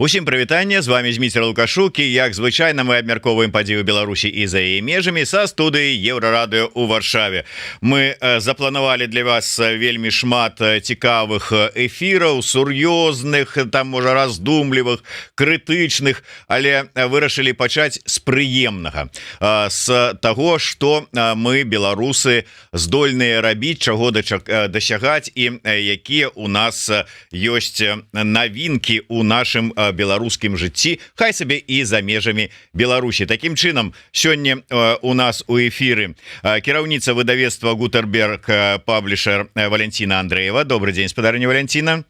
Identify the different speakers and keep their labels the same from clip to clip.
Speaker 1: Усім прывітанне, з вами Зміцер Лукашук, і як звычайна мы абмяркоўваем падзеі ў Беларусі і за яе межамі са студыі Еўрарадыё ў Варшаве. Мы запланавалі для вас вельмі шмат цікавых эфіраў, сур'ёзных, там можа раздумлівых, крытычных, але вырашылі пачаць з прыемнага, з таго, што мы, беларусы, здольныя рабіць, чаго дасягаць і якія у нас ёсць навінкі у нашым беларускім жыцці, хай сабе і за межамі Беларусі. Такім чынам, сёння у нас у эфіры кіраўніца выдавецтва Гутарберг, паблішер Валентина Андреева. Добрый день, спадарыня Валентина.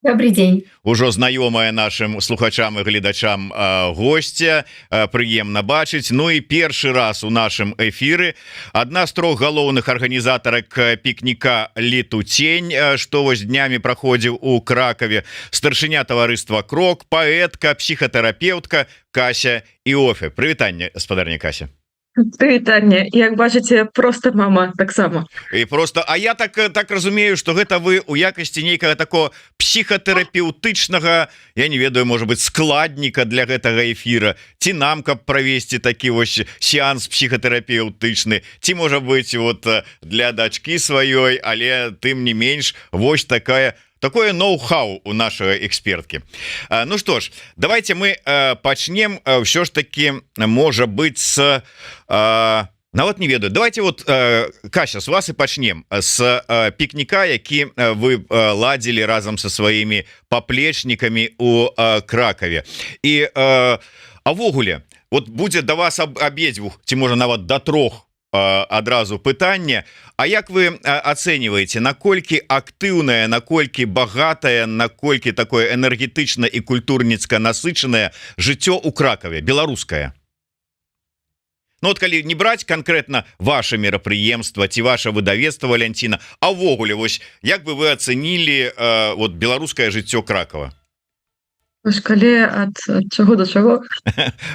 Speaker 2: Добрый день.
Speaker 1: Ужо знаёмая нашим слухачам і гледачам гостя, прыемна бачыць. Ну і першы раз у нашым эфіры адна з трох галоўных арганізатарак пікніка «Летутень», што вось днямі праходзіў у Кракаве, старшыня таварыства «Крок», паэтка, псіхатэрапеўтка Кася Іофе. Прывітанне, спадарня Кася.
Speaker 2: Прывітанне. Як бачыце, просто мама таксама.
Speaker 1: І просто, а я так разумею, што гэта вы у якасці нейкага такого псіхатэрапеўтычнага, я не ведаю, можа быть, складніка для гэтага эфіра, ці нам, каб правесці такі вось сеанс псіхатэрапеўтычны, ці можа быть вот для дачкі сваёй, але тым не менш вось такое ноу-хау у нашего экспертки. Ну что ж, давайте мы пачнем все ж таки, может быть, с... нават не ведаю, давайте вот, Кася, с вас и пачнем, с пікніка, які вы ладзілі разом со своими поплечниками у Кракове. И авогуле, вот будзе до вас абедзвюх, ці можа нават до трох адразу пытанне, а як вы ацэньваеце, наколькі актыўнае, наколькі багатае, наколькі такое энергетычна і культурніцка насычанае жыццё ў Кракаве, беларускае? Ну вот калі не браць конкретно ваше мерапрыемства ці ваше выдавецтва, Валентина, а ўвогуле вось як бы вы ацэнілі вот беларускае жыццё Кракава?
Speaker 2: Калі ад чаго да чаго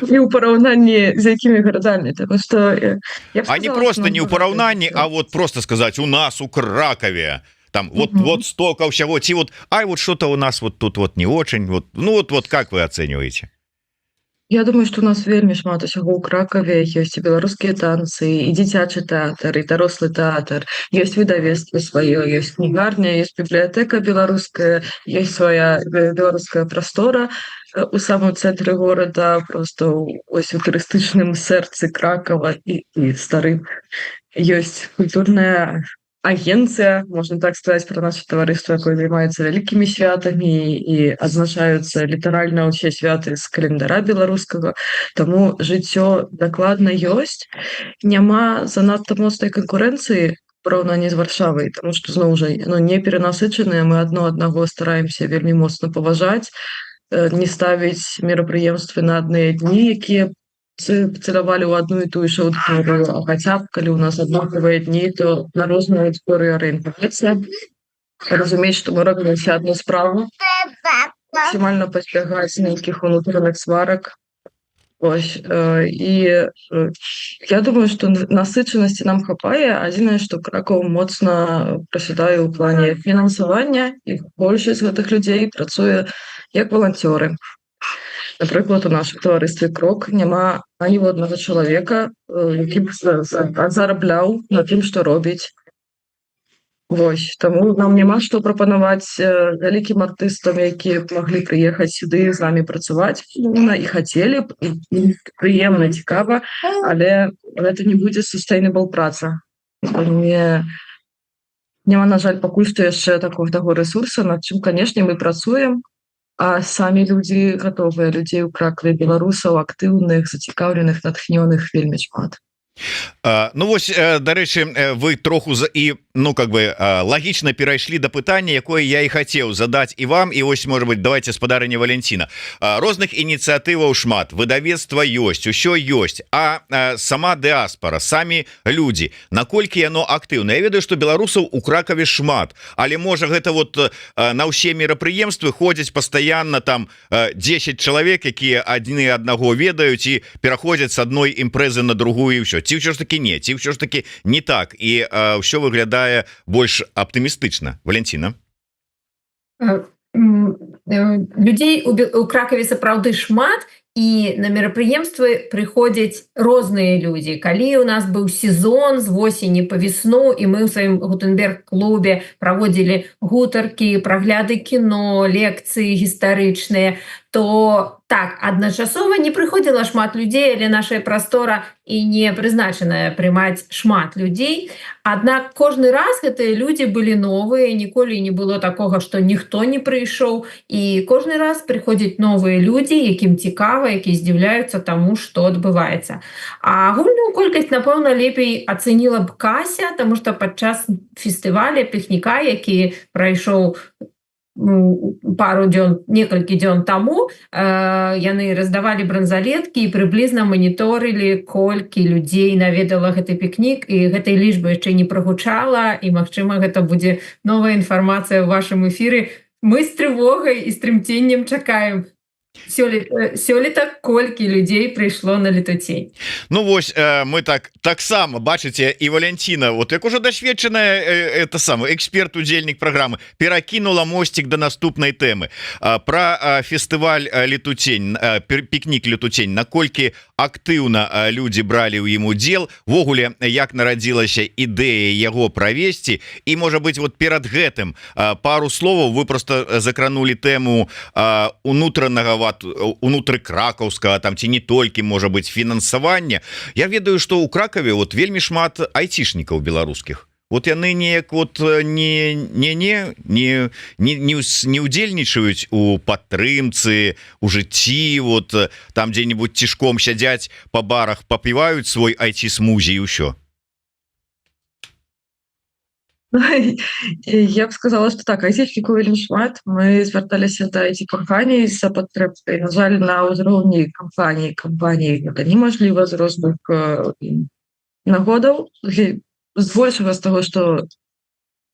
Speaker 2: і ў параўнанні з якімі гарадамі, тому что
Speaker 1: а не просто не ў параўнанні, а вот просто сказать, у нас у Кракове там вот столько ўсяго, ці вот ай вот что-то у нас вот тут вот не очень, вот ну вот как вы ацэньваеце?
Speaker 2: Я думаю, што у нас вельмі шмат усяго ў Кракаве, ёсць і беларускія танцы, і дзіцячы тэатр, і дарослы тэатр, ёсць выдавецтва сваё, ёсць кнігарня, ёсць бібліятэка беларуская, ёсць свая беларуская прастора у самым цэнтры горада, просто ось у турыстычным сэрцы Кракава і старым. Ёсць культурная агенцыя, можна так сказаць, пра наша таварыства, якое займаецца вялікімі святамі і адзначаюцца літаральна ўсе святы з календара беларускага, таму жыццё дакладна ёсць. Няма занадта моцнай канкурэнцыі параўнанні з Варшавай, таму што зноў жа яно не перанасычанае, мы адно аднаго стараемся вельмі моцна паважаць, не ставіць мерапрыемствы на адныя дні, якія цалявалі ў адну і тую ж аўдыторыю, а хаця б калі ў нас аднолькавыя дні, то на розную аўдыторыю арыентавацца, разумець, што мы робім усе адну справу, максімальна пазбягаць нейкіх унутраных сварак. Ось, і я думаю, што насычанасці нам хапае, адзінае, што Кракаў моцна прасядае ў плане фінансавання, і большасць гэтых людзей працуе як валанцёры. Напрыклад, у нашым таварыстве «Крок» няма аніводнага чалавека, які б зарабляў на тым, што робіць. Вось, таму нам няма што прапанаваць вялікім артыстам, якія б маглі прыехаць сюды з намі працаваць. І хацелі б, і прыемна, цікава, але гэта не будзе sustainable праца. Няма, на жаль, пакуль што яшчэ таго рэсурса, над чым, канешне, мы працуем, а самі людзі гатовыя, людзей у Кракаве, беларусаў, актыўных, зацікаўленых, натхнёных вельмі шмат.
Speaker 1: Ну вось, дарэчы, вы троху і ну как бы лагічна перайшлі да пытання, якое я і хацеў задаць і вам, і вось, можа быть, давайте спадарыня Валентина. Розных ініцыятываў шмат, выдавецтва ёсць, усё ёсць, а сама дыаспара, самі людзі, наколькі яно актыўна? Я ведаю, што беларусаў у Кракаве шмат, але можа гэта вот на ўсе мерапрыемствы ходзяць пастаянна там 10 чалавек, якія адны аднаго ведаюць і пераходзяць з адной імпрэзы на другую і ўсё. Ці ўсё ж таки не, ці ўсё ж таки не так, і ўсё выглядае больш аптымістычна. Валентина?
Speaker 3: людзей у Кракаве сапраўды шмат, і на мерапрыемствы прыходзяць розныя людзі. Калі у нас быў сезон з восені па весну, і мы ў сваім Гутенберг-клубе праводзілі гутаркі, прагляды кіно, лекцыі гістарычныя, то так, адначасова не прыходзіла шмат людзей, але нашая прастора і не прызначаная прымаць шмат людзей. Аднак кожны раз гэтыя людзі былі новыя, ніколі не было такога, што ніхто не прыйшоў, і кожны раз прыходзяць новыя людзі, якім цікава, якія здзіўляюцца таму, што адбываецца. А агульную колькасць, напэўна, лепей ацаніла б Кася, таму што падчас фестываля пікніка, які прайшоў некалькі дзён таму, яны раздавалі бранзалеткі і прыблізна маніторылі, колькі людзей наведала гэты пікнік, і гэтай лічбы яшчэ не прагучала, і, магчыма, гэта будзе новая інфармацыя ў вашым эфіры. Мы з трывогай і з трымценнем чакаем. Сёлета колькі людзей прыйшло на летуцень.
Speaker 1: Ну вось мы таксама бачыце, і Валянціна, вот як уже дасведчаная эксперт, удзельнік праграмы, перакінула мосцік да наступнай тэмы пра фестываль летуцень, пікнік летуцень, наколькі актыўна людзі бралі ў ім удзел, ввогуле як нарадзілася ідэя яго правесці, і можа быць вот перад гэтым пару словаў. Вы просто закранули тэму унутранага унутры кракаўскага, там ці не толькі можа быць фінансавання. Я ведаю, што ў Кракаве вот вельмі шмат айцішнікаў беларускіх. Вот яны неяк вот не удзельнічаюць у падтрымцы, у жыцці, вот там дзе-нибудь цішком сядзяць па барах, папіваюць свой айці-смузі і ўсё.
Speaker 2: Я б сказала, што так, айцішнікаў вельмі шмат. Мы звярталіся да айці-кампаній за падтрымкай. На жаль, на ўзроўні кампаній гэта немажліва з розных нагодаў. Збольшага з таго, што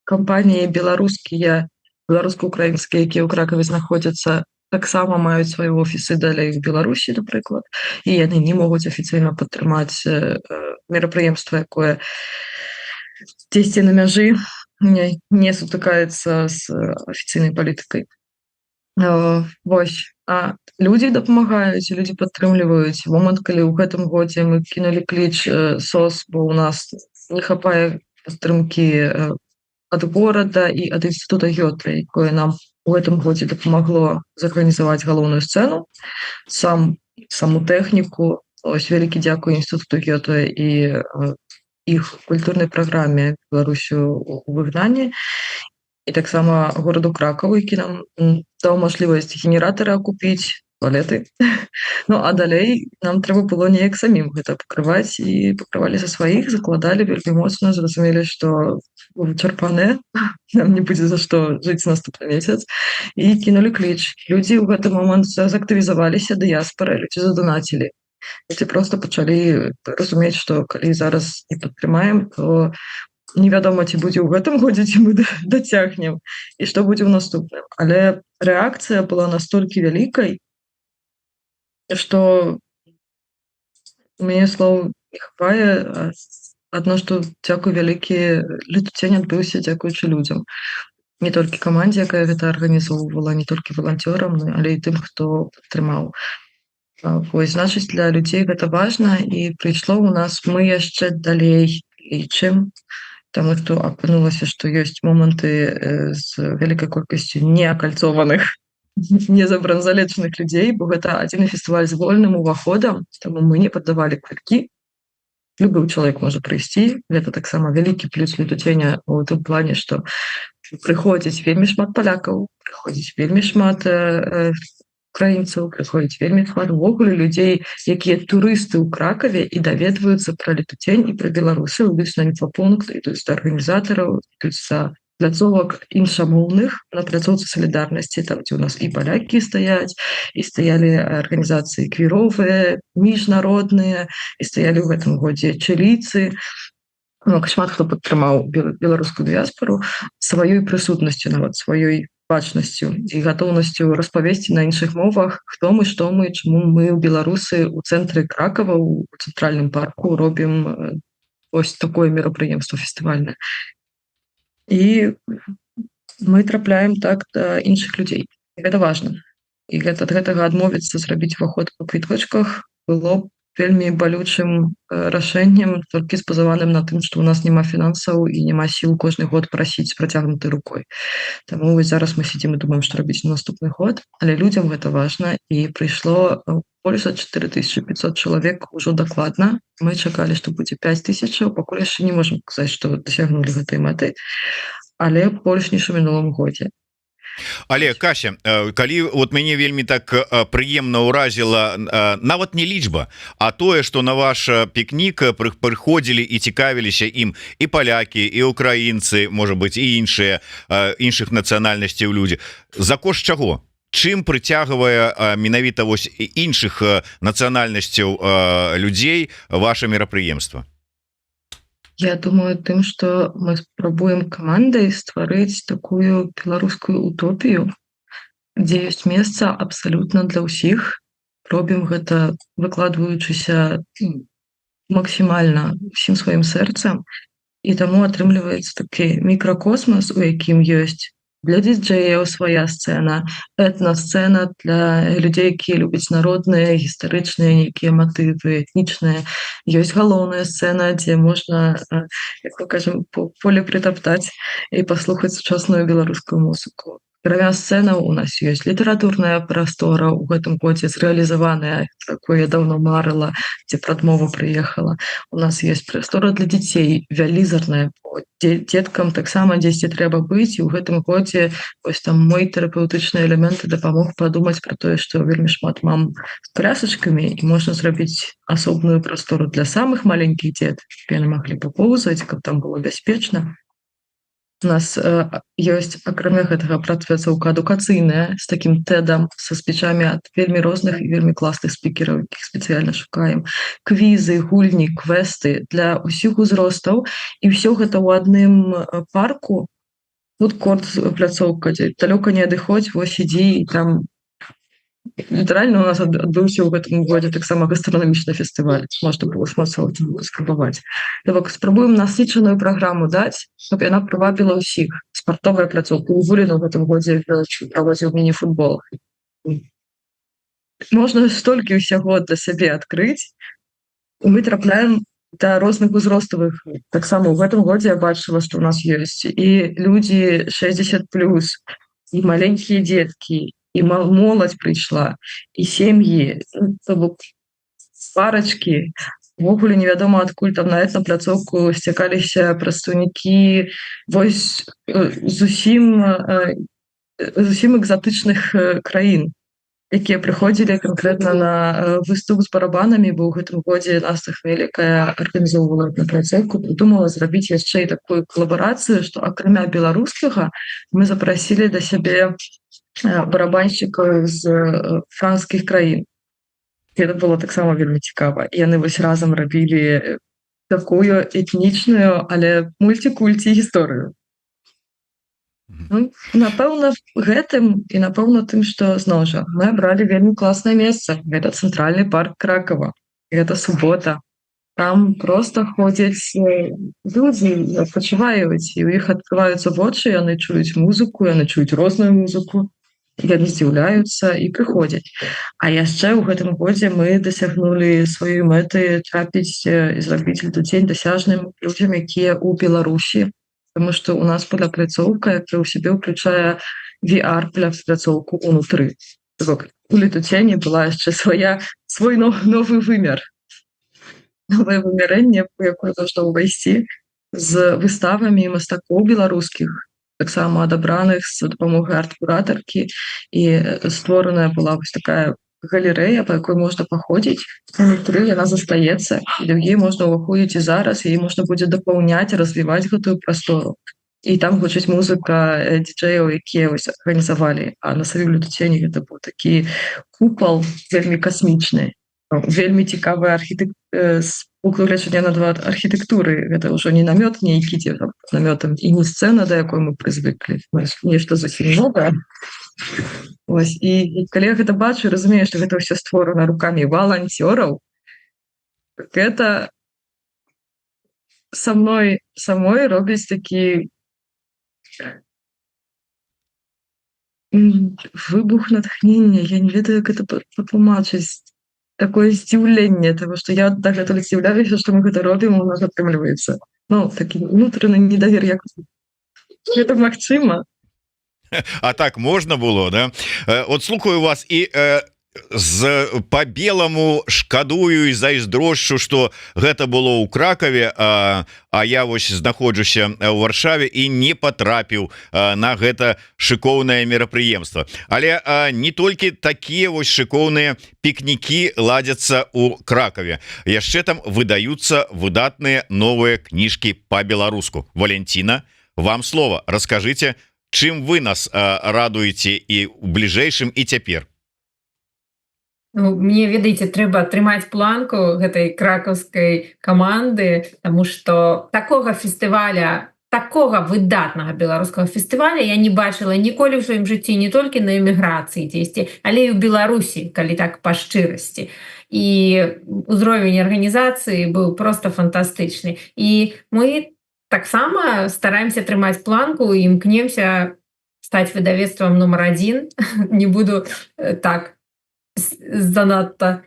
Speaker 2: кампаніі беларуска-украінскія, якія ў Кракаве знаходзяцца, таксама маюць свае офісы далей в Беларусі, напрыклад, і яны не могуць афіцыйна падтрымаць мерапрыемства, якое дзесьці на мяжы не сутыкаецца з афіцыйнай палітыкай. Вось. А людзі дапамагаюць, людзі падтрымліваюць. Момант, калі ў гэтым годзе мы кінулі кліч СОС, бо ў нас не хапае падтрымкі ад горада і ад інстытута Гёте, якое нам у гэтым годзе дапамагло зарганізаваць галоўную сцэну, саму тэхніку. Ось вялікі дзякуй інстытуту Гёте і іх культурнай праграме Беларусю у выгнанні, і таксама гораду Кракаву, які нам даў мажлівасць генератары акупіць, туалеты. Ну а далей нам трэба было неяк самім гэта пакрываць, і пакрывалі са сваіх, закладалі вельмі моцна, зразумелі, што вычарпаныя, нам не будзе за што жыць наступны месяц, і кінулі кліч. Людзі ў гэты момант заактывізаваліся, дыяспара, людзі задонацілі. Людзі проста пачалі разумець, што калі зараз не падтрымаем, то невядома, ці будзе ў гэтым годзе, ці мы дацягнем, і што будзе ў наступным. Але рэакцыя была настолькі вялікай, што у мяне слоў не хапае. Адно, што дзякуй вялікі, летуцень адбыўся дзякуючы людзям. Не толькі камандзе, якая гэта арганізоўвала, не толькі валанцёрам, але і тым, хто падтрымаў. Вось, значыць, для людзей гэта важна, і прыйшло ў нас, мы яшчэ далей лічым, таму што апынулася, што ёсць моманты з вялікай колькасцю неакальцованых, незабранзалечаных людзей, бо гэта адзіны фестываль з вольным уваходам, таму мы не паддавалі квіткі. Любы чалавек можа прыйсці. Гэта таксама вялікі плюс летуценя ў тым плане, што прыходзіць вельмі шмат палякаў, прыходзіць вельмі шмат украінцаў, прыходзіць вельмі шмат увогуле людзей, якія турысты ў Кракаве і даведваюцца пра летуцень і пра беларусы, ідуць на інфапункт, ідуць да арганізатараў, ідуць за пляцовак іншамоўных на пляцоўцы салідарнасці, там, дзе ў нас і палякі стаяць, і стаялі арганізацыі квіровыя, міжнародныя, і стаялі ў гэтым годзе чылійцы. Шмат хто падтрымаў беларускую дыяспару сваёй прысутнасцю, нават сваёй бачнасцю і гатоўнасцю распавесці на іншых мовах, хто мы, што мы, чаму мы, беларусы, у цэнтры Кракава, у цэнтральным парку робім ось такое мерапрыемства фестывальнае. І мы трапляем так да іншых людзей. Гэта важна. І ад гэтага адмовіцца зрабіць уваход па квіточках было б вельмі балючым рашэннем, толькі спазаваным на тым, што ў нас няма фінансаў і няма сіл кожны год прасіць з працягнутай рукой. Таму вось зараз мы сядзім і думаем, што рабіць на наступны год, але людзям гэта важна і прыйшло больш за 4500 чалавек ужо дакладна. Мы чакалі, што будзе 5000, пакуль яшчэ не можам сказаць, што дасягнулі гэтай мэты, але больш ніж у мінулым годзе.
Speaker 1: Але Кася, калі вот мяне вельмі так прыемна ўразіла нават не лічба, а тое, што на ваш пікнік прыходзілі і цікавіліся ім і палякі, і украінцы, можа быць, і іншых нацыянальнасцяў людзі. За кошт чаго? Чым прыцягвае менавіта вось іншых нацыянальнасцяў людзей ваше мерапрыемства?
Speaker 2: Я думаю тым, што мы спрабуем камандай стварыць такую беларускую утопію, дзе ёсць месца абсалютна для ўсіх. Робім гэта, выкладваючыся максімальна ўсім сваім сэрцам, і таму атрымліваецца такі мікракосмас, у якім ёсць для дыджэяў свая сцэна, этнасцэна для людзей, якія любяць народныя, гістарычныя нейкія матывы, этнічныя. Ёсць галоўная сцэна, дзе можна, як мы кажам, поле прытаптаць і паслухаць сучасную беларускую музыку. Акрамя сцэнаў у нас ёсць літаратурная прастора ў гэтым годзе зрэалізаваная, якой я даўно марыла, дзе прадмова прыехала. У нас ёсць прастора для дзяцей, вялізарная, дзеткам таксама дзесьці трэба быць, і ў гэтым годзе вось там мой тэрапеўтычны элемент дапамог падумаць пра тое, што вельмі шмат мам з колясачкамі, і можна зрабіць асобную прастору для самых маленькіх дзетак, каб яны маглі папоўзаць, каб там было бяспечна. У нас ёсць, акрамя гэтага, пляцоўка адукацыйная з такім тэдам, са спічамі ад вельмі розных і вельмі класных спікераў, якіх спецыяльна шукаем. Квізы, гульні, квесты для ўсіх узростаў. І ўсё гэта ў адным парку. Фудкорт пляцоўка, дзе далёка не адыходзь, вось ідзі, і там літаральна у нас адбыўся ў гэтым годзе таксама гастранамічны фестываль. Можна было шмат спрабаваць. Так, спрабуем насычаную праграму даць, каб яна прывабіла ўсіх. Спартовая пляцоўка. У Вуліна ў гэтым годзе праводзіў міні-футбол. Можна столькі ўсяго для сябе адкрыць. Мы трапляем да розных узроставых. Таксама ў гэтым годзе я бачыла, што ў нас ёсць і людзі 60+, і маленькія дзеткі, і моладзь прыйшла, і сем'і, парачкі. Увогуле невядома, адкуль там на этнапляцоўку сцякаліся прадстаўнікі вось зусім экзатычных краін, якія прыходзілі канкрэтна на выступ з барабанамі, бо ў гэтым годзе Настя Хмель, якая арганізоўвала этнапляцоўку, прыдумала зрабіць яшчэ і такую калабарацыю, што акрамя беларускага мы запрасілі да сябе барабаншчыкаў з французскіх краін. Гэта было таксама вельмі цікава. Яны вось разам рабілі такую этнічную, але мульцікульці гісторыю. Напэўна, гэтым і напэўна тым, што зноў жа мы абралі вельмі класнае месца. Гэта цэнтральны парк Кракава. Гэта субота. Там проста ходзяць людзі, адпачываюць, і ў іх адкрываюцца вочы, яны чуюць музыку, яны чуюць розную музыку. Яны здзіўляюцца і прыходзяць. А яшчэ ў гэтым годзе мы дасягнулі сваёй мэты трапіць і зрабіць эту дзень дасяжным людзям, якія ў Беларусі, таму што ў нас пляцоўка, якая ў сябе ўключае VR-пляцоўку ўнутры. У Летуцені была яшчэ свой новы вымер. Новае вымярэнне, у якое можна ўвайсці з выставамі мастакоў беларускіх, таксама адабраных з дапамогай арт-куратаркі, і створаная была вось такая галерэя, па якой можна паходзіць. Унутры яна застаецца, і да яе можна ўваходзіць і зараз, і можна будзе дапаўняць, развіваць гэтую прастору. І там гучыць музыка дыджэяў, якія вось арганізавалі. А на самім Летуцені гэта быў такі купал вельмі касмічны. Вельмі цікавая з угледжання на архітэктуры. Гэта ўжо не намёт нейкі, дзе намётам, і не сцэна, да якой мы прызвыклі. Нешта зусім новае. І калі я гэта бачу, разумею, што гэта ўсё створана рукамі валанцёраў, гэта са мной самой робіць такі Выбух натхнення, я не ведаю, як гэта патлумачыць. Такое здзіўленне таго, што я дагэтуль здзіўляюся, што мы гэта робім, у нас атрымліваецца. Ну, такі унутраны недавер, як гэта магчыма.
Speaker 1: А так можна было, да? От слухаю вас і з по-белому шкадую і зайздрошчу, што гэта было ў Кракаве, а я вось знаходжуся ў Варшаве і не патрапіў на гэта шыкоўнае мерапрыемства. Але не толькі такія вось шыкоўныя пікнікі ладзяцца ў Кракаве. Яшчэ там выдаюцца выдатныя новыя кніжкі па-беларуску. Валентина, вам слово. Раскажыце, чым вы нас радуеце і ў бліжэйшым і цяпер?
Speaker 3: Ну, мне, ведаеце, трэба трымаць планку гэтай кракаўскай каманды, таму што такога фестываля, такога выдатнага беларускага фестываля я не бачыла ніколі ў сваім жыцці, не толькі на эміграцыі дзесьці, але і ў Беларусі, калі так па шчырасці. І ўзровень арганізацыі быў проста фантастычны. І мы таксама стараемся трымаць планку і імкнемся стаць выдавецтвам нумар 1. Не буду так занадта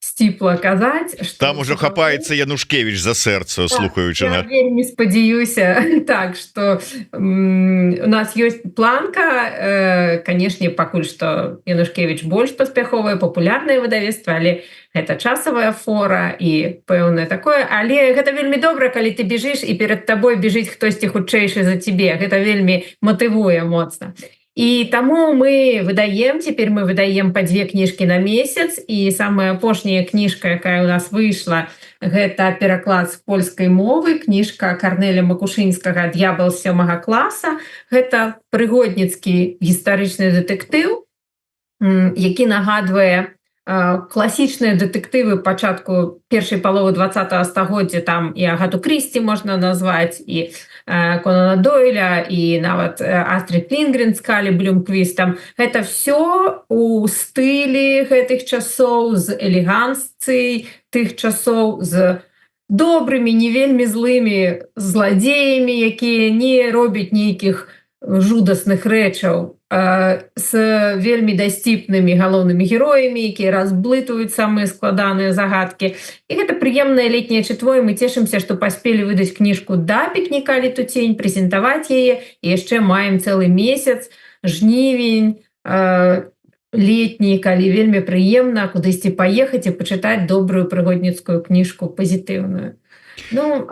Speaker 3: сціпла казаць, што
Speaker 1: там ужо хапаецца Янушкевіч за сэрца, слухаючы
Speaker 3: я вельмі спадзяюся так, што у нас ёсць планка, канешне, пакуль што Янушкевіч больш паспяховае, папулярнае выдавецтва, але гэта часавая фора і пэўнае такое, але гэта вельмі добра, калі ты бежыш і перад табой бежыць хтосьці хутчэйшы за цябе, гэта вельмі матывуе моцна. І таму мы выдаем, цяпер мы выдаем па 2 кніжкі на месяц, і самая апошняя кніжка, якая ў нас выйшла, гэта пераклад з польскай мовы, кніжка Карнеля Макушынскага «Д'ябал з 7 класа». Гэта прыгодніцкі гістарычны дэтэктыў, які нагадвае класічныя дэтэктывы пачатку першай паловы 20-го стагоддзя, там і Агату Крісці можна назваць, і Конана Дойля, і нават Астрид Лінгрен з Калі Блюмквістам. Гэта ўсё у стылі гэтых часоў, з элегансцыяй тых часоў, з добрымі, не вельмі злымі зладзеямі, якія не робяць нейкіх жудасных рэчаў, з вельмі дасціпнымі галоўнымі героямі, якія разблытваюць самыя складаныя загадкі. І гэта прыемнае летняе чытво, і мы цешымся, што паспелі выдаць кніжку да пікніка «Летуцень», прэзентаваць яе, і яшчэ маем цэлы месяц, жнівень, летні, калі вельмі прыемна кудысьці паехаць і пачытаць добрую прыгодніцкую кніжку пазітыўную. Ну,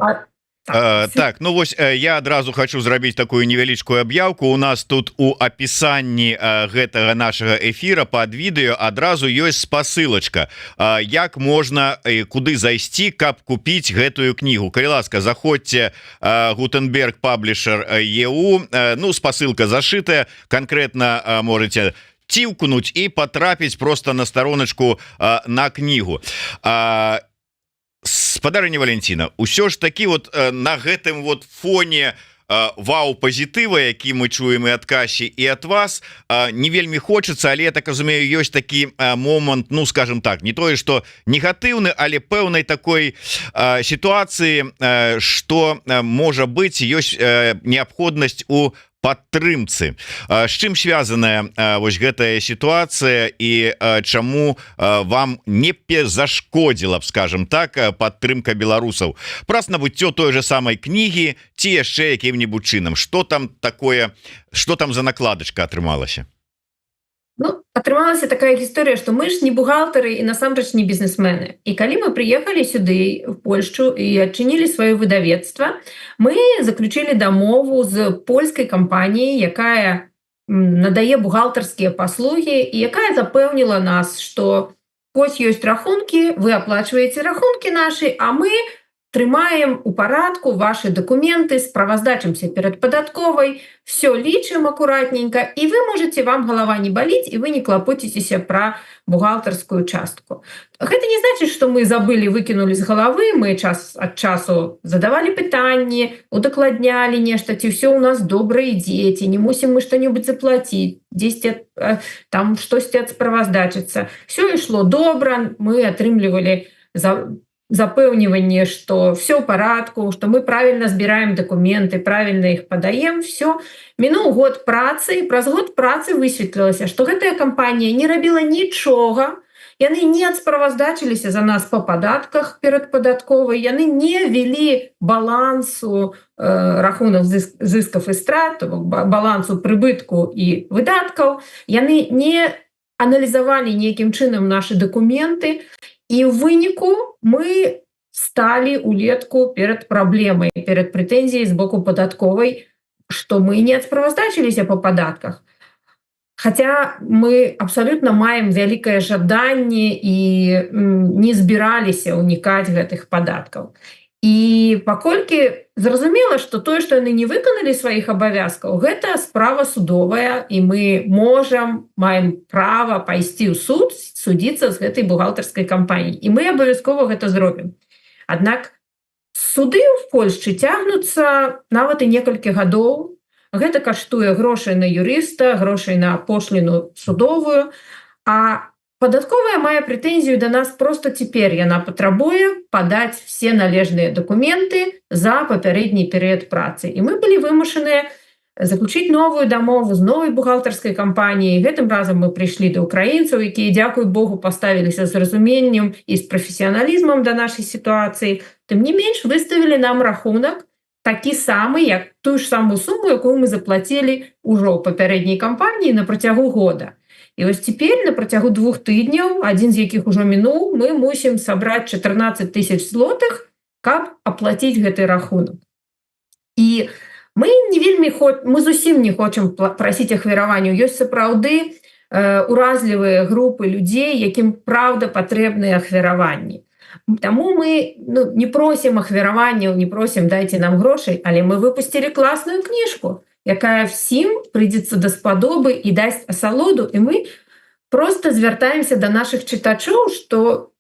Speaker 1: так, ну вось я адразу хочу зрабіць такую невялічкую аб'яўку. У нас тут у апісанні гэтага нашага эфіра пад відэо адразу ёсць спасылачка, як можна куды зайсці, каб купіць гэтую кнігу. Калі ласка, заходзьце Gutenberg Publisher EU, ну спасылка зашытая, конкретно можете ціўкнуць і потрапіць просто на староначку на кнігу. Спадарыня Валентина, усё ж таки вот на гэтым вот фоне вау-пазітыва, які мы чуем і ад Касі, і ад вас, не вельмі хочацца, але я так разумею, ёсць такі момант, ну скажем так, не тое што негатыўны, але пэўнай такой сітуацыі, што можа быць, ёсць неабходнасць у падтрымцы. З чым звязаная вось гэтая сітуацыя і чаму вам не зашкодзіла б, скажем так, падтрымка беларусаў праз набыццё той же самай кнігі ці яшчэ якім-небудзь чынам? Што там такое, што там за накладачка атрымалася?
Speaker 3: Ну, атрымалася такая гісторыя, што мы ж не бухгалтары і насамрэч не бізнесмены. І калі мы прыехалі сюды, в Польшчу, і адчынілі сваё выдавецтва, мы заключылі дамову з польскай кампаніяй, якая надае бухгалтарскія паслугі і якая запэўніла нас, што вось ёсць рахункі, вы аплачваеце рахункі нашы, а мы трымаем у парадку ваши документы, справаздачымся перад падатковай, все лічым акуратненько, і вы можете, вам голова не баліць, і вы не клапоціцеся пра бухгалтарскую частку. Гэта не значит, что мы забыли, выкинули з головы, мы час ад часу задавали пытанні, удакладнялі нешта, ці все у нас добра ідзе, ці не мусім мы што-небудзь заплаціць, дзесьці там штосьці адсправаздачыцца. Все ішло добра, мы атрымлівалі запэўніванне, што все ў парадку, што мы правільна збіраем дакументы, правільна іх падаем, все. Мінуў год працы, і праз год працы высветлілася, што гэтая кампанія не рабіла нічога, яны не адсправаздачыліся за нас па падатках перад падатковай, яны не вялі балансу рахунак зыскаў і страт, балансу прыбытку і выдаткаў, яны не аналізавалі нейкім чынам нашы дакументы, і ў выніку мы сталі улетку перад праблемай, перад прэтэнзіяй з боку падатковай, што мы не адсправаздачыліся па падатках. Хаця мы абсалютна маем вялікае жаданне і не збіраліся ўнікаць гэтых падаткаў. І паколькі зразумела, што тое, што яны не выканалі сваіх абавязкаў, гэта справа судовая, і мы маем права пайсці ў суд, судзіцца з гэтай бухгалтарскай кампаніяй. І мы абавязкова гэта зробім. Аднак суды ў Польшчы цягнуцца нават і некалькі гадоў. Гэта каштуе грошай на юрыста, грошай на пошліну судовую, а падатковая мае прэтэнзію да нас проста цяпер. Яна патрабуе падаць все належныя дакументы за папярэдні перыяд працы. І мы былі вымушаныя заключыць новую дамову з новай бухгалтарскай кампаніяй. Гэтым разам мы прыйшлі да украінцаў, якія, дзякуй Богу, паставіліся з разуменнем і з прафесіяналізмам да нашай сітуацыі. Тым не менш, выставілі нам рахунак, такі самы, як тую ж самую суму, якую мы заплацілі ўжо ў папярэдняй кампаніі на працягу года. І вось цяпер на працягу 2 тыдняў, адзін з якіх ужо мінуў, мы мусім сабраць 14 000 злотых, каб аплаціць гэты рахунак. І мы зусім не хочам прасіць ахвяраванняў. Ёсць сапраўды уразлівыя групы людзей, якім праўда патрэбныя ахвяраванні. Таму мы не просім ахвяраванняў, не просім дайце нам грошай, але мы выпусцілі класную кніжку, якая всім прыйдзецца даспадобы і дасць асалоду, і мы проста звяртаемся да нашых чытачоў, што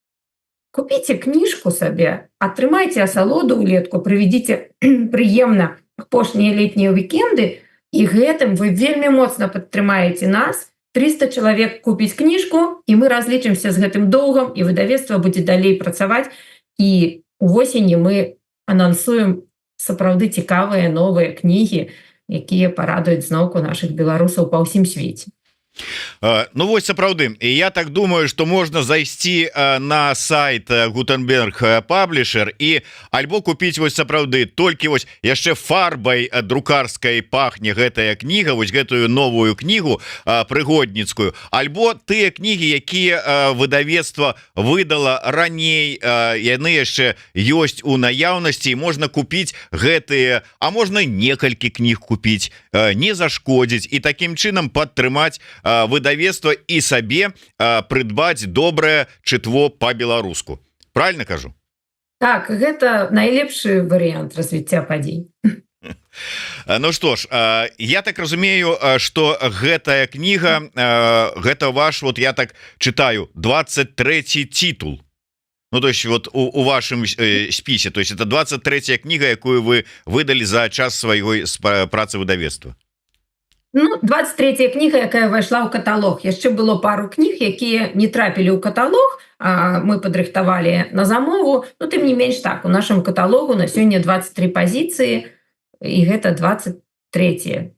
Speaker 3: купіце кніжку сабе, атрымайце асалоду ўлетку, правядзіце прыемна апошнія летнія вікенды, і гэтым вы вельмі моцна падтрымаеце нас. 300 чалавек купіць кніжку, і мы разлічымся з гэтым доўгам, і выдавецтва будзе далей працаваць, і увосені мы анансуем сапраўды цікавыя новыя кнігі, якія парадуюць зноўку нашых беларусаў па ўсім свеце.
Speaker 1: Ну вось сапраўды, і я так думаю, што можна зайсці на сайт Gutenberg Publisher і альбо купіць вось сапраўды толькі вось яшчэ фарбай друкарскай пахне гэтая кніга, вось гэтую новую кнігу прыгодніцкую, альбо тыя кнігі, якія выдавецтва выдала раней, яны яшчэ ёсць у наяўнасці, і можна купіць гэтыя, а можна некалькі кніг купіць, не зашкодзіць, і такім чынам падтрымаць выдавецтва і сабе прыдбаць добрае чытво па-беларуску. Правильно кажу?
Speaker 3: Так, гэта найлепшы варыянт развіцця падзей.
Speaker 1: Ну што ж, я так разумею, што гэтая кніга, гэта ваш, вот я так чытаю, 23-й титул. Ну, то есть вот у вашым спісе, то есть это 23-я кніга, якую вы выдалі за час свайго працы выдавецтва.
Speaker 3: Ну, 23-я кніга, якая ўвайшла ў каталог. Яшчэ было пару кніг, якія не трапілі ў каталог, а мы падрыхтавалі на замову. Ну, тым не менш так, у нашым каталогу на сёння 23 пазіцыі, і гэта 23-я.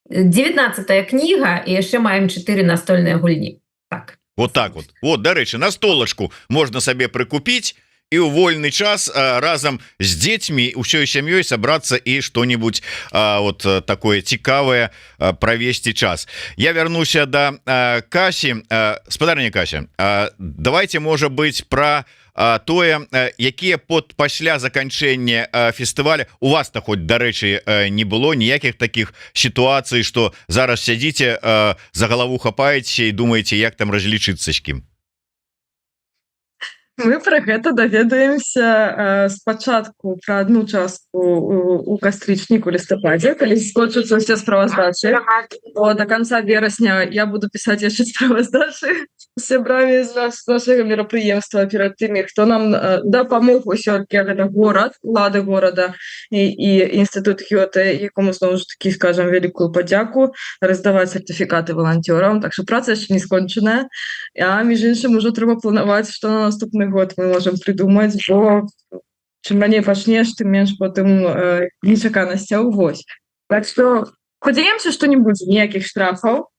Speaker 3: 19-я кніга, і яшчэ маем 4 настольныя гульні. Так.
Speaker 1: Вот так вот. Вот, дарэчы, настолачку можна сабе прыкупіць, і ў вольны час разам з дзецьмі ўсёй сям'ёй сабрацца і што-нибудь вот такое цікавае правесці час. Я вярнуся да Касі. Спадарня Кася, давайте, можа быць, пра тое, якія пасля заканчэння фестываля у вас-то хоць, дарэчы, не было ніякіх такіх сітуацый, што зараз сядзіце, за галаву хапаеце і думаеце, як там разлічыцца з кім?
Speaker 2: Мы про гэта даведаемся спачатку пра адну частку у кастрычніку, лістападзе, калі скончацца ўсе справаздачы. До конца верасня я буду пісаць яшчэ справаздачы з сябрамі з нашага мерапрыемства перад тымі, хто нам дапамог усё-таки, гэта горад, улады горада і інстытут Гёте, якому зноў ж такі скажам вялікую падзяку, раздаваць сертыфікаты валанцёрам. Так што праца яшчэ не скончаная, а між іншым ужо трэба планаваць, што на наступны год мы можам прыдумаць, бо чым раней пачнеш, тым менш потым нечаканасцяў. Вось. Так што спадзяёмся, што не будзе ніякіх штрафаў.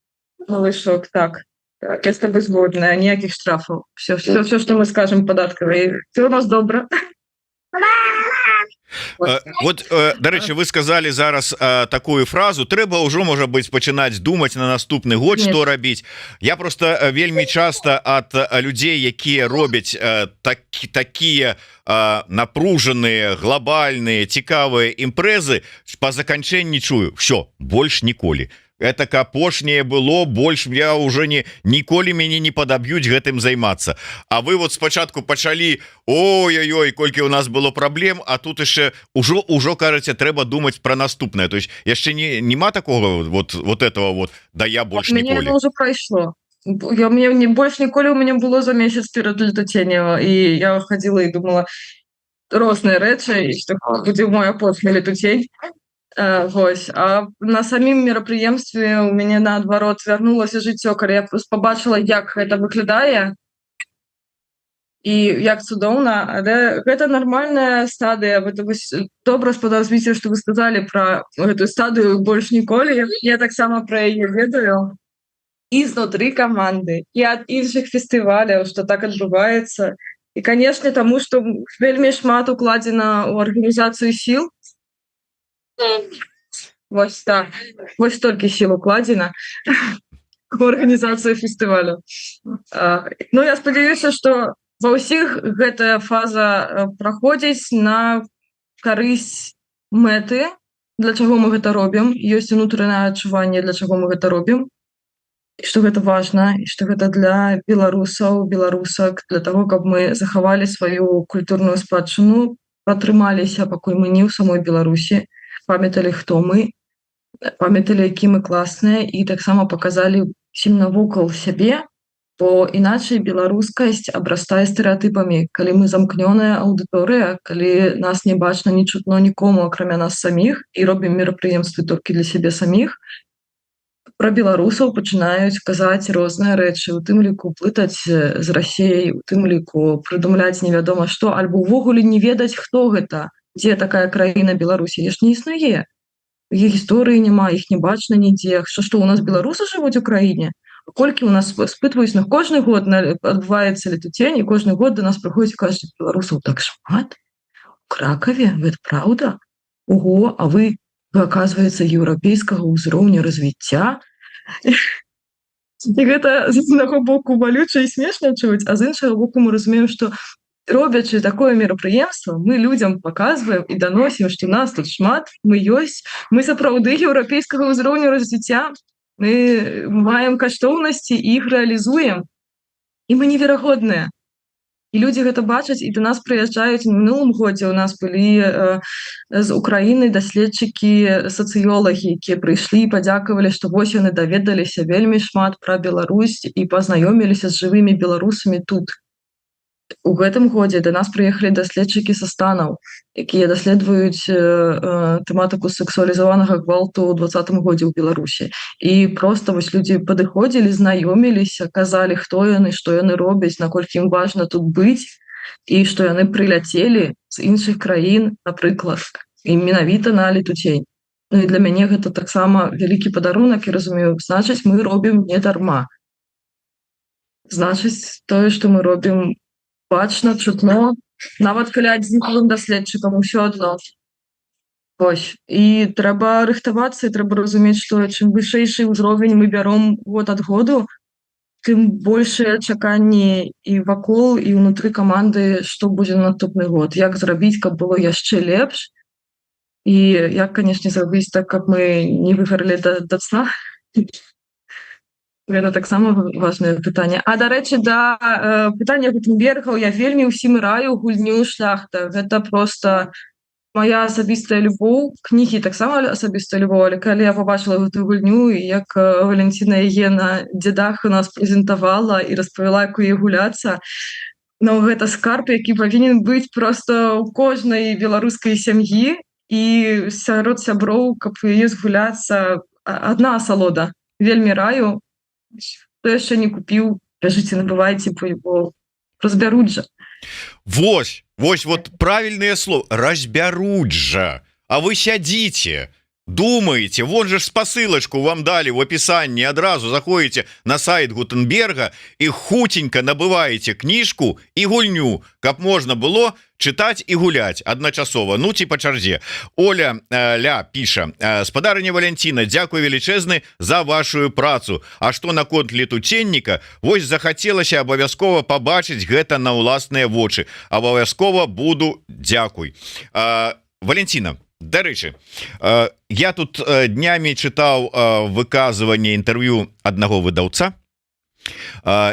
Speaker 2: Малышок, так. Так, я с тобой згодна, ніякіх штрафаў. Все, што мы скажам падаткавай, все у нас добра.
Speaker 1: Вот, дарэчы, вы сказали зараз такую фразу: трэба ўжо, можа быць, пачынаць думаць на наступны год, што рабіць. Я просто вельмі часта ад людзей, якія робяць такія напружаныя, глобальныя, цікавыя імпрэзы, па заканчэнні чую: все, больш ніколі. Это апошняе было, больш я уже ніколі мяне не падаб'юць гэтым займацца. А вы вот спачатку пачалі: ой-ой-ой, колькі у нас было праблем, а тут яшчэ ўжо кажаце, трэба думаць пра наступнае. То есть яшчэ нема такого вот этого вот: да я больш ніколі.
Speaker 2: Мяне ўжо прайшло. Мне больш ніколі у мяне было за месяц перад летуценнем, і я хадзіла і думала розныя рэчы, і што будзе мой апошні летуцень. Вось. А на самім мерапрыемстве у мяне наадварот вярнулася жыццё, калі я просто побачыла, як гэта выглядае і як цудоўна. Але гэта нармальная стадыя. Добра спадарзвіце, што вы сказалі пра гэтую стадыю больш ніколі. Я таксама пра яе ведаю і знутры каманды, і ад іншых фестываляў, што так адбываецца. І, канешне, таму што вельмі шмат укладзена ў арганізацыю сіл. Вось так. Вось столькі сіл укладзена у арганізацыю фестывалю. Ну, я спадзяюся, што ва ўсіх гэтая фаза праходзіць на карысць мэты, для чаго мы гэта робім. Ёсць унутранае адчуванне, для чаго мы гэта робім, і што гэта важна, і што гэта для беларусаў, беларусак, для таго, каб мы захавалі сваю культурную спадчыну, патрымаліся, пакуль мы не ў самой Беларусі, памяталі, хто мы, памяталі, які мы класныя, і таксама паказалі усім навокал сябе, бо іначай беларускасць абрастае стэрэатыпамі. Калі мы замкнёная аўдыторыя, калі нас не бачна, не чутно нікому, акрамя нас саміх, і робім мерапрыемствы толькі для сябе саміх, пра беларусаў пачынаюць казаць розныя рэчы, у тым ліку плытаць з Расіяй, у тым ліку прыдумляць невядома што, альбо ўвогуле не ведаць, хто гэта, дзе такая краіна Беларусі, ж не існуе. Іх гісторыі няма, іх не бачна нідзе. Што у нас беларусы жывуць у краіне? Колькі у нас спытваюць, на кожны год адбываецца летуцень, і кожны год да нас прыходзіць і кажуць: беларусаў так шмат? У Кракаве? Гэта праўда? Ого, а вы аказваецца, еўрапейскага ўзроўня развіцця? І гэта з аднаго боку балюча і смешна чуць, а з іншага боку мы разумеем, што робячы такое мерапрыемства, мы людзям паказваем і даносім, што нас тут шмат, мы ёсць, мы сапраўды еўрапейскага ўзроўню развіцця, мы маем каштоўнасці і іх рэалізуем, і мы неверагодныя. І людзі гэта бачаць, і да нас прыязджаюць. У мінулым годзе у нас былі з Украіны даследчыкі, сацыёлагі, якія прыйшлі і падзякавалі, што вось яны даведаліся вельмі шмат пра Беларусь і пазнаёміліся з жывымі беларусамі тут. У гэтым годзе да нас прыехалі даследчыкі са станаў, якія даследуюць тэматыку сексуалізаванага гвалту ў 2020 годзе ў Беларусі. І проста вось людзі падыходзілі, знаёміліся, казалі, хто яны, што яны робяць, наколькі ім важна тут быць, і што яны прыляцелі з іншых краін, напрыклад, і менавіта на летуцень. Ну і для мяне гэта таксама вялікі падарунак, і разумею, значыць, мы робім не дарма. Значыць, тое, што мы робім, бачна, чутно, нават калі адзінкавым даследчыкам, усё адно. Вось. І трэба рыхтавацца, і трэба разумець, што чым вышэйшы ўзровень мы бяром год ад году, тым большыя чаканні і вакол, і ўнутры каманды, што будзе на наступны год, як зрабіць, каб было яшчэ лепш, і як, канешне, зрабіць так, каб мы не выгарэлі да цна. Гэта таксама важнае пытанне. А, дарэчы, да пытання Гутенбергаў, я вельмі ўсім раю гульню «Шляхта». Гэта проста моя асабістая любоў. Кнігі таксама асабістая любоў, але калі я побачыла гэтую гульню, і як Валентина яе на дзедах у нас прэзентавала і распавяла, як у яе гуляцца, ну, гэта скарб, які павінен быць проста ў кожнай беларускай сям'і, і сярод сяброў, каб яе згуляцца, адна асалода. Вельмі раю. Хто яшчэ не купіў, бяжыце, набывайце, бо разбяруць жа.
Speaker 1: Вось вот правильное слово, разбяруць жа, а вы сядзіце, думаете, вон же ж спасылочку вам дали в описании, адразу заходите на сайт Гутенберга и хутенько набываете книжку и гульню, каб можно было читать и гулять одночасова, ну ці па чарзе. Оля ля піша: спадарыня Валянціна, дзякуй велічэзны за вашу працу. А што наконт летуценніка, вось захацелася абавязкова пабачыць гэта на ўласныя вочы. Абавязкова буду, дзякуй. Валянціна, дарэчы, я тут днямі чытаў выказыванне інтэрв'ю аднаго выдаўца,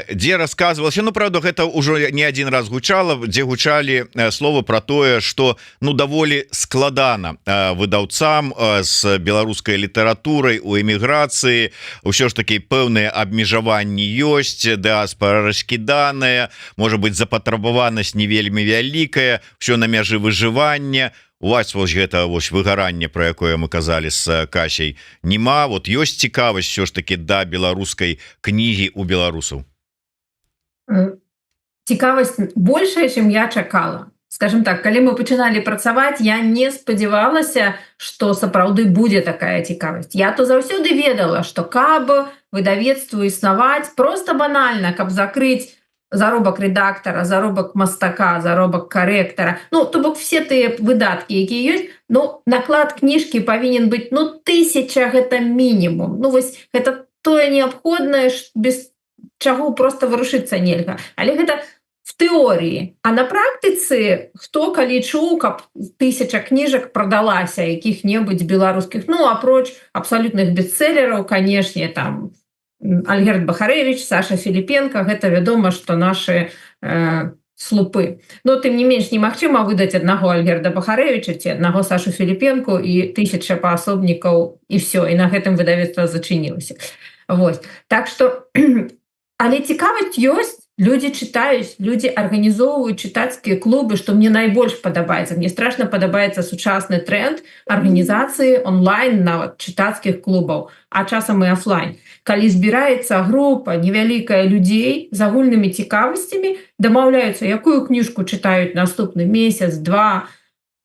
Speaker 1: дзе рассказывалася, ну правда гэта ўжо не один раз гучала, дзе гучалі словы про тое, что ну даволі складана выдаўцам з беларускай літаратурай у эміграцыі, ўсё ж таки пэўныя абмежаванні ёсць, дыаспара раскіданая, можа быть запатрабаванасць не вельмі вялікая, все на мяжы выжывання. У вас вось гэта вось выгаранне, про якое мы казалі з Касяй, нема, вот ёсць цікавасць все ж таки да беларускай кнігі у беларусаў?
Speaker 3: Цікавасць большая, чым я чакала. Скажем так, калі мы пачыналі працаваць, я не спадзявалася, што сапраўды будзе такая цікавасць. Я то заўсёды ведала, што каб выдавецтву існаваць, просто банальна, каб закрыць заробак рэдактара, заробак мастака, заробак карэктара, ну то бок все тыя выдаткі, якія ёсць, ну наклад кніжкі павінен быць, ну 1000 гэта мінімум, ну вось гэта тое неабходнае, без чаго просто вырушыцца нельга, але гэта в тэорыі, а на практыцы хто калі чуў, каб 1000 кніжак прадалася якіх-небудзь беларускіх, ну апроч абсалютных бестселлераў, канешне, там Альгерд Бахарэвіч, Саша Філіпенка, гэта вядома, што нашы слупы. Но тым не менш немагчыма выдаць аднаго Альгерда Бахарэвіча ці аднаго Сашу Філіпенку і 1000 паасобнікаў і все, і на гэтым выдавецтва зачынілася. Вот. Так што, але цікавасць ёсць, людзі чытаюць, людзі арганізоўваюць чытацкія клубы, што мне найбольш падабаецца. Мне страшна падабаецца сучасны тренд арганізацыі онлайн нават чытацкіх клубаў, а часам і офлайн. Калі збіраецца група невялікая людзей з агульнымі цікавасцямі, дамаўляюцца, якую кніжку чытаюць наступны месяц, два,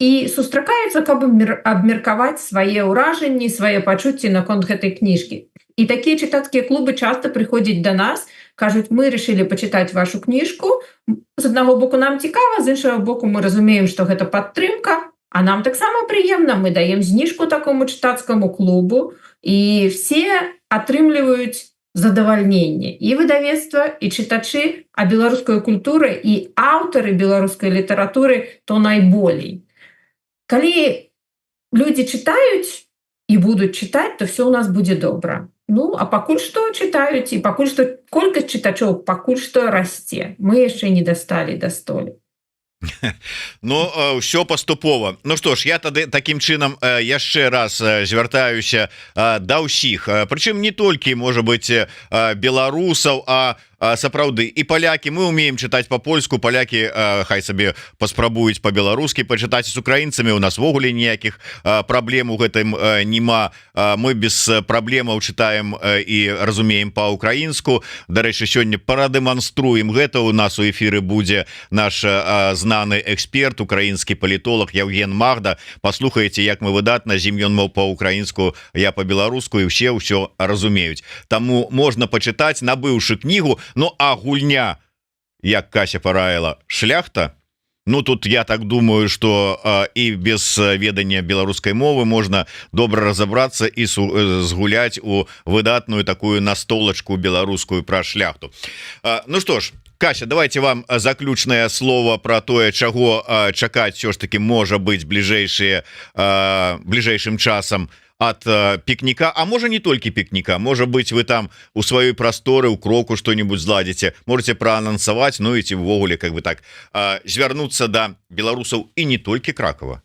Speaker 3: і сустракаюцца, каб абмеркаваць свае ўражанні, свае пачуцці наконт гэтай кніжкі. І такія чытацкія клубы часта прыходзяць да нас, кажуць, мы решили пачытаць вашу кніжку, з аднаго боку нам цікава, з іншага боку мы разумеем, што гэта падтрымка, а нам таксама прыемна, мы даем зніжку такому чытацкаму клубу, і все атрымліваюць задавальненне. І выдавецтва, і чытачы, а беларуская культура і аўтары беларускай літаратуры то найболей. Калі людзі чытаюць і будуць чытаць, то все у нас будзе добра. Ну, а пакуль што чытаюць, і пакуль што колькасць чытачоў пакуль што расце. Мы яшчэ не дасталі да столі.
Speaker 1: Ну, ўсё паступова. Ну што ж, я тады такім чынам яшчэ раз звяртаюся да ўсіх. Прычым не толькі, можа быць, беларусаў, а сапраўды і палякі, мы умеем чытаць па-польску, палякі хай сабе паспрабуюць па-беларускі пачытаць, з украінцамі у нас ввогуле ніякіх праблем у гэтым нема, мы без праблемаў чытаем і разумеем па-украінску. Дарэчы, сёння парадэманструем гэта, у нас у эфіры будзе наш знаны эксперт, украінскі палітолог Яўген Магда. Паслухаеце, як мы выдатна з ім, ён мог па-украінску, я па-беларуску, і ўсё разумеюць. Таму можна пачытаць, набыўшы кнігу. Ну, а гульня, як Кася параіла, шляхта, ну, тут я так думаю, что і без ведання беларускай мовы можна добра разобрацца і згуляць у выдатную такую настолачку беларускую пра шляхту. Ну что ж, Кася, давайте вам заключнае слово про тое, чаго чакаць все ж таки можа быць бліжэйшым часам от пікніка, а можа не толькі пікніка, можа быть вы там у сваёй прасторы у кроку что-нибудь зладзіце, можете праанансаваць, ну і ці ввогуле как бы так звярнуцца да беларусаў і не толькі Кракова.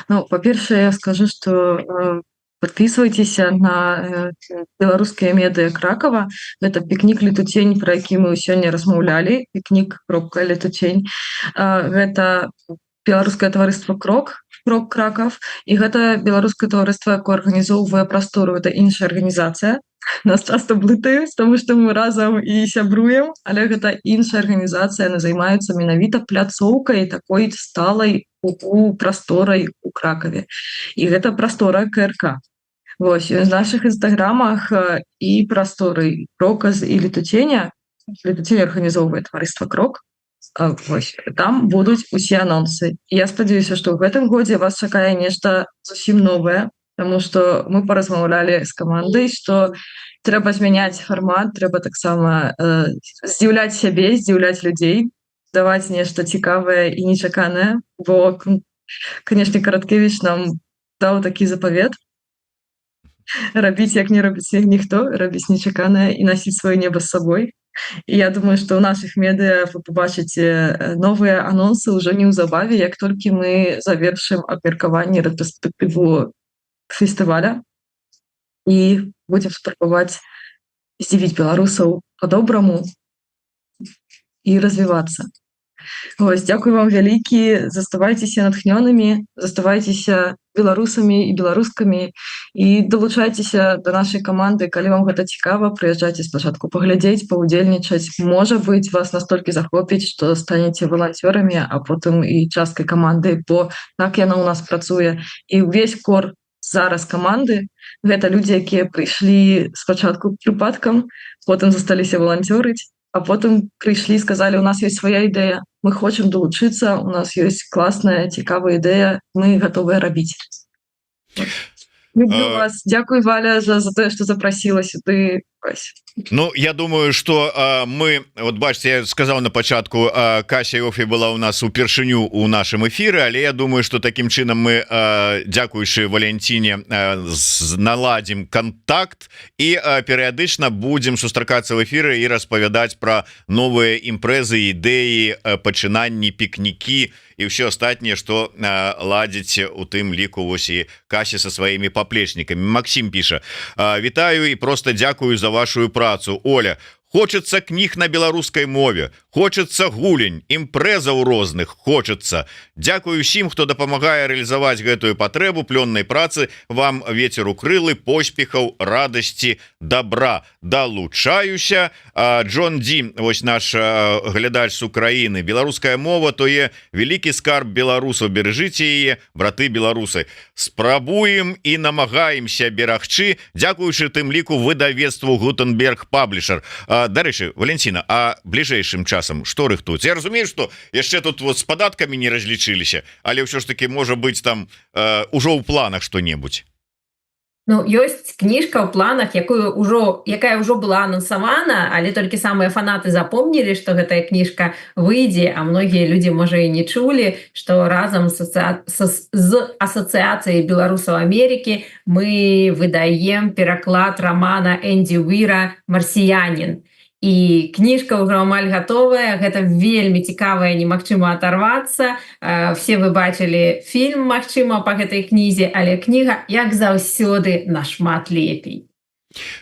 Speaker 2: Ну, по-першае, я скажу, что подписывайтесь на беларускія медыа Кракова. Гэта пікнік летуцень, про які мы сёння размаўлялі, пікнік кропка летуцень. Гэта беларускае таварыства Крок Краков, і гэта беларускае таварыства, якое арганізоўвае прастору, это іншая арганізацыя. нас часто блытаюць, тому што мы разам і сябруем, але гэта іншая арганізацыя, яны займаюцца менавіта пляцоўкай такой сталай у прасторай у Кракаве. І гэта прастора КРК. Вось, і ў нашых інстаграмах і прасторы Кроказ і Летуценя арганізоўвае таварыства Крок. Вось, там будуць усе анонсы. І я спадзяюся, што ў гэтым годзе вас чакае нешта зусім новае, таму што мы паразмаўлялі з камандай, што трэба змяняць фармат, трэба таксама здзіўляць сябе, здзіўляць людзей, даваць нешта цікавае і нечаканае, бо, канешне, Караткевіч нам даў такі запавет рабіць, як не робіць ніхто, рабіць нечаканае і насіць сваё неба з сабой. І я думаю, што ў нашых медыа вы пабачыце новыя анонсы ўжо неўзабаве, як толькі мы завершым абмеркаванне рэтраспектыву фестываля і будзем спрабаваць здзівіць беларусаў па-добраму і развівацца. Вось, дзякуй вам вялікі, заставайцеся натхнёнымі, заставайцеся беларусамі і беларускамі і далучайцеся да нашай каманды, калі вам гэта цікава, прыязджайце спачатку паглядзець, паўдзельнічаць, можа быць, вас настолькі захопіць, што станеце валанцёрамі, а потым і часткай каманды, бо так яна ў нас працуе. І ўвесь кор зараз каманды гэта людзі, якія прыйшлі спачатку прыпадкам, потым засталіся валанцёрыць, а потым прыйшлі і сказалі, у нас ёсць свая ідэя, мы хочам далучыцца, у нас ёсць класная, цікавая ідэя, мы гатовыя рабіць. Люблю вас. Дзякуй, Валя, за тое, што запрасіла сюды.
Speaker 1: Ну, я думаю, что мы, вот бачите, я сказал на пачатку, Кася Иоффе была у нас упершыню у нашем эфире, але я думаю, что таким чынам мы, дзякуючы Валентине, наладим контакт и перыядычна будем сустракацца в эфире и распавядаць про новые импрэзы, ідэі, пачынанні, пікнікі и все астатняе, что ладзіць у тым ліку вось і Кася со своими поплечниками. Максим піша: вітаю и просто дзякую за вашу працу. Оля, хочется кніг на беларускай мове, хочется гулень, імпрэзаў розных, хочется. Дзякую усім, хто дапамагае рэалізаваць гэтую патрэбу плённай працы. Вам ветер у крылы, поспехаў, радасці, добра. Далучаюся. Джон Ді, вось наш глядач з Украіны. Беларуская мова то є вялікі скарб беларусаў, бережыце яе, браты беларусы. Спрабуем і намагаемся берагчы, дзякуючы тым ліку выдавецтву Гутенберг Паблішер. Дарэчы, Валентина, а бліжэйшым часам што рыхтуецца? Я разумею, што яшчэ тут вот з падаткамі не разлічыліся, але ўсё ж таки можа быць там ужо ў планах што-небудзь.
Speaker 3: Ну, ёсць кніжка ў планах, якая ўжо была анансавана, але толькі самыя фанаты запомнілі, што гэтая кніжка выйдзе, а многія людзі, можа, і не чулі, што разам з Асацыяцыяй беларусаў Амерыкі мы выдаем пераклад рамана Энді Уіра «Марсіянін». І кніжка ўжо амаль гатовая, гэта вельмі цікавая, немагчыма аторвацца. Все вы бачылі фільм, магчыма, па гэтай кнізе, але кніга, як заўсёды, нашмат лепей.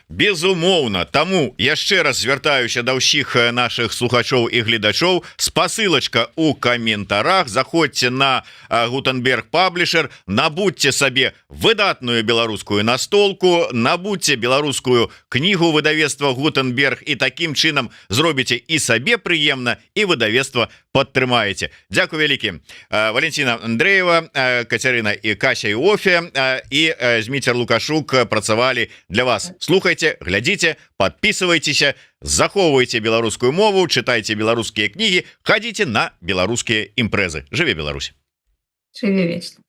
Speaker 1: Безумоўна, таму яшчэ раз звяртаюся да ўсіх наших слухачоў і гледачоў. Спасылачка у каментарах, заходзьце на Гутенберг Паблішер, набудьце сабе выдатную беларускую настолку, набудьце беларускую кнігу выдавецтва Гутенберг і такім чынам зробіце і сабе прыемна, і выдавецтва падтрымаеце. Дзякуй вялікі. Валентина Андреева, Кацярына і Кася Иоффе і Зміцер Лукашук працавалі для вас. Слухайте, глядите, подписывайтесь, захоўвайце беларускую мову, читайте беларускія кнігі, ходите на беларускія імпрэзы. Жыве Беларусь!
Speaker 3: Жыве вечна!